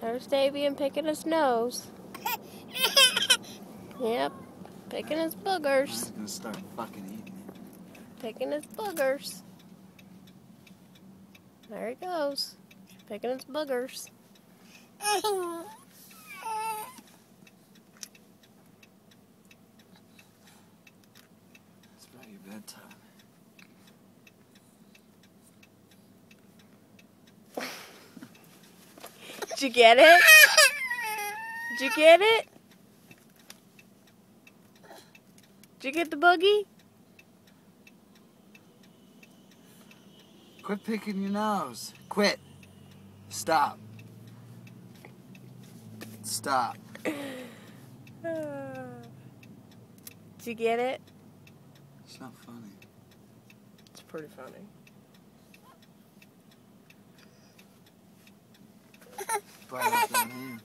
There's Davian picking his nose. Yep, picking his boogers. He's gonna start fucking eating it. Picking his boogers. There he goes. Picking his boogers. It's about your bedtime. Did you get it? Did you get it? Did you get the boogie? Quit picking your nose. Quit. Stop. Stop. Did you get it? It's not funny. It's pretty funny. Bite off that hand.